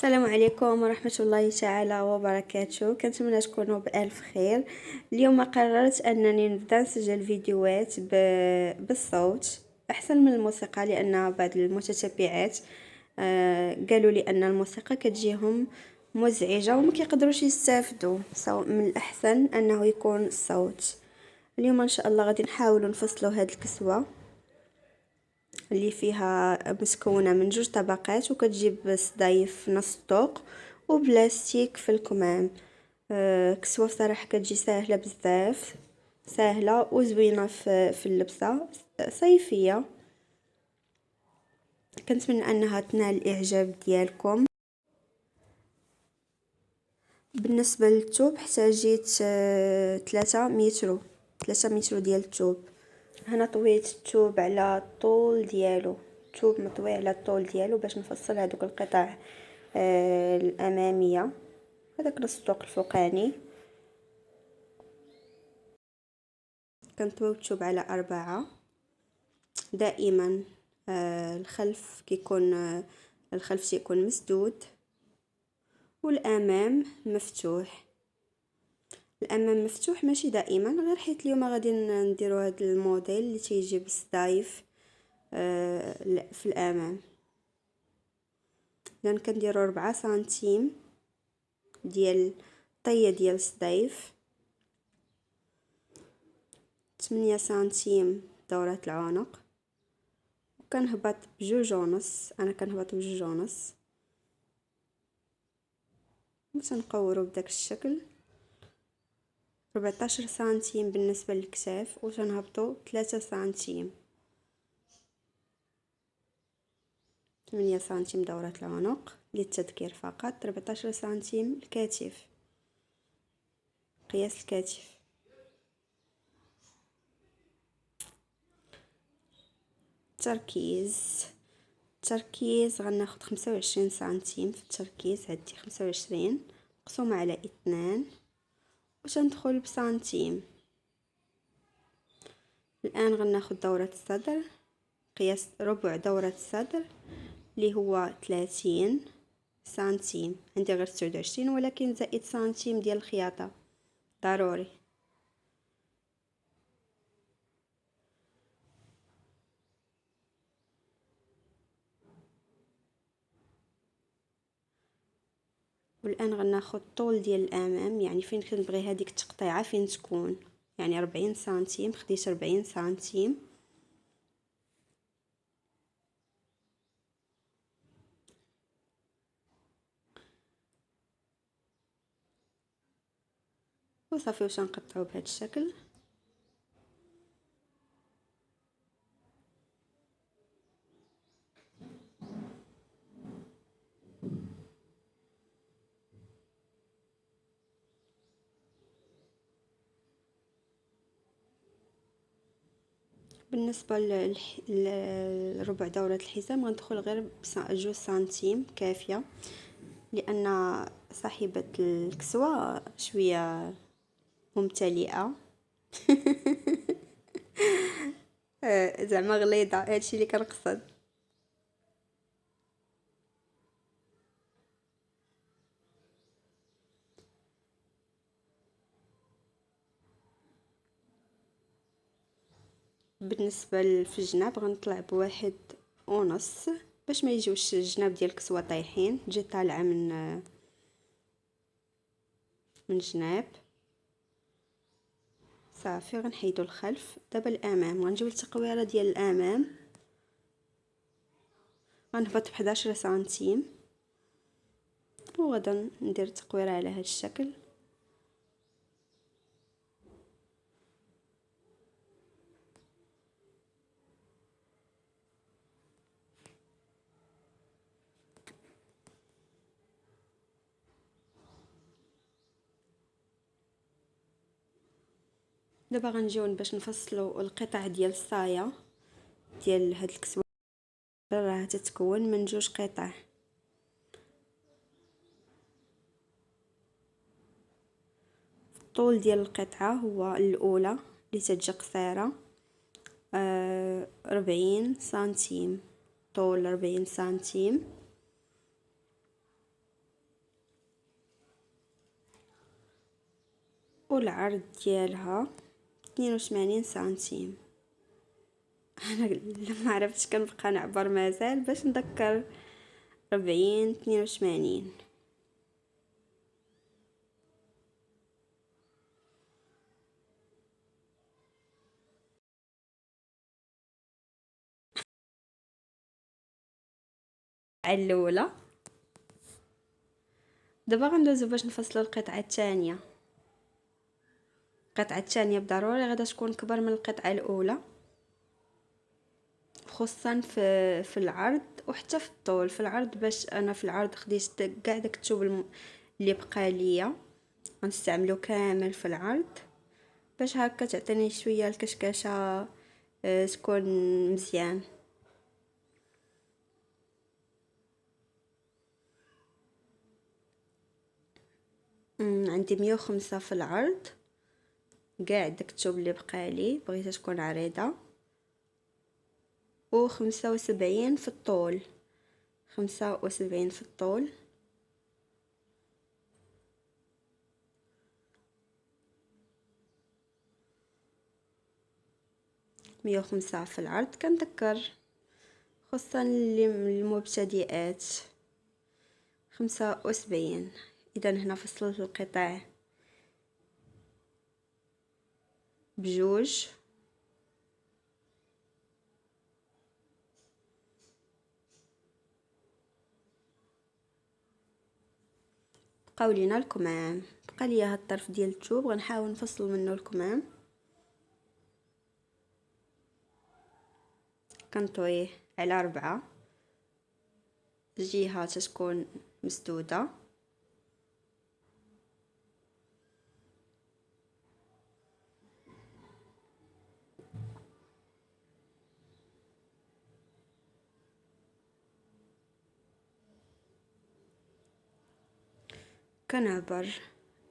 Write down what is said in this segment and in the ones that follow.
السلام عليكم ورحمة الله تعالى وبركاته. كنتمنى تكونوا بألف خير. اليوم قررت أنني نبدأ نسجل فيديوهات بالصوت أحسن من الموسيقى، لأن بعض المتتبعات قالوا لي أن الموسيقى كتجيهم مزعجة وما كيقدروش يستافدوا، من الأحسن أنه يكون الصوت. اليوم إن شاء الله غادي نحاول نفصلوا هاد الكسوة اللي فيها متكونة من 2 طبقات وكتجيب صدايف نص طوق وبلاستيك في الكمام. كسوة صراحة كتجي ساهلة بزاف، ساهلة وزوينة في اللبسة، صيفية. كنتمنى انها تنال الاعجاب ديالكم. بالنسبة للثوب احتاجيت 3 متر ديال الثوب. هنا طويت الثوب على الطول ديالو، الثوب مطوي على الطول ديالو باش نفصل هذوك القطع الاماميه، هذاك نص الطوق الفوقاني. كنطويو الثوب على 4 دائما. الخلف كيكون الخلف تيكون مسدود والامام مفتوح. الامام مفتوح ماشي دائما، غير حيت اليوم غادي نديرو هذا الموديل اللي تيجي بالصدايف في الامام. اذا كنديرو 4 سنتيم ديال طيه ديال الصدايف، 8 سنتيم دورة العنق، وكنهبط ب2.5. انا كنهبط ب2.5 باش نقورو بداك الشكل. 14 سنتيم بالنسبه للكتاف، وتنهبطو 3 سنتيم. 8 سنتيم دورة العنق للتذكير فقط. 14 سنتيم الكتف، قياس الكتف. التركيز غناخد 25 سنتيم في التركيز. هادي 25 مقسومة على 2 وتندخل بسنتيم. الآن غناخد دورة الصدر، قياس ربع دورة الصدر اللي هو 30 سنتيم. عندي غير 29، ولكن زائد سنتيم ديال الخياطة ضروري. والآن غناخد طول ديال الأمام، يعني فين كنبغي هذيك التقطيعة فين تكون، يعني 40 سنتيم. خديت 40 سنتيم. وصافي واش نقطعو بهذا الشكل. بالنسبه لربع دوره الحزام غندخل غير 2 سنتيم كافيه، لان صاحبه الكسوه شويه ممتلئه. زعما غليظه، هادشي اللي كنقصد. بالنسبه في الجناب غنطلع ب1.5 باش ما يجيوش الجناب ديال الكسوه طايحين، تجي طالعه من الجناب. صافي غنحيدو الخلف. دابا الامام غنجيو للتقويره ديال الامام، غنهبط ب11 سنتيم وغادا ندير التقويره على هذا الشكل. دابا غنجيو باش نفصلوا القطع ديال الصايه ديال هاد الكسوه. راه تتكون من 2 قطع. الطول ديال القطعه هو الاولى اللي تتجي قصيره 40 سنتيم، طول 40 سنتيم. والعرض ديالها 82 سنتيم. انا لما عرفتش كنبقى نعبر مازال باش نذكر 40 82. الاولى. دابا غندوزو باش نفصلو القطعه الثانيه. القطعه الثانيه بضروري غادا تكون كبر من القطعه الاولى، خصوصا في العرض وحتى في الطول. في العرض باش انا في العرض خديت كاع داك الثوب اللي بقى ليا غنستعملو كامل في العرض باش هكا تعطيني شويه الكشكشه تكون مزيان. عندي 105 في العرض، كاع داك الثوب اللي بقى لي بغيتها تكون عريضه، و75 في الطول. 75 في الطول. مية وخمسة في العرض. كنذكر خصوصا المبتدئات 75. اذا هنا فصلت القطع بجوج، بقاو لينا الكمام. بقى ليا هاد الطرف ديال الثوب غنحاول نفصل منه الكمام. كنطويه على 4 جهة تكون مسدودة. كنعبر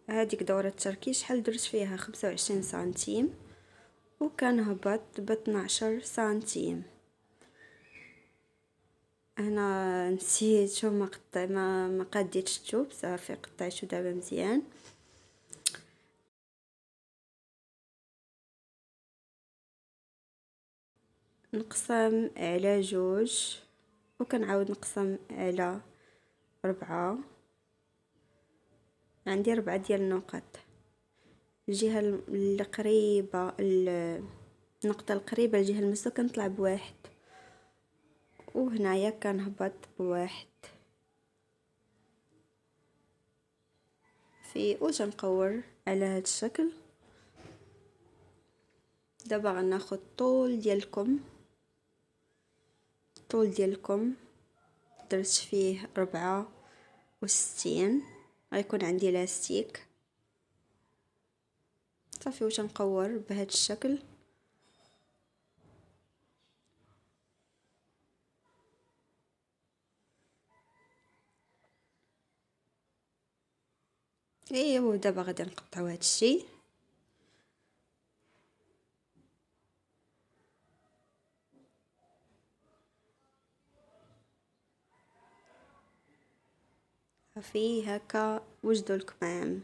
هذيك دورة التركيز شحال درت فيها 25 سنتيم، وكنهبط ب12 سنتيم. هنا نسيت وما قطع ما قديتش الثوب، صافي قطعته دابا مزيان. نقسم على جوج وكنعاود نقسم على 4. عندي 4 ديال النقط. الجهه القريبه النقطه القريبه للجهه المسدوده كنطلع بواحد، وهنايا كنهبط بواحد وتنقور على هذا الشكل. دابا غناخد الطول ديالكم درت فيه 64. غيكون عندي لاستيك صافي، وتنقور بهذا الشكل. ايوا دابا غادي نقطعو هذا الشيء. صافي هكا وجدوا الكمام.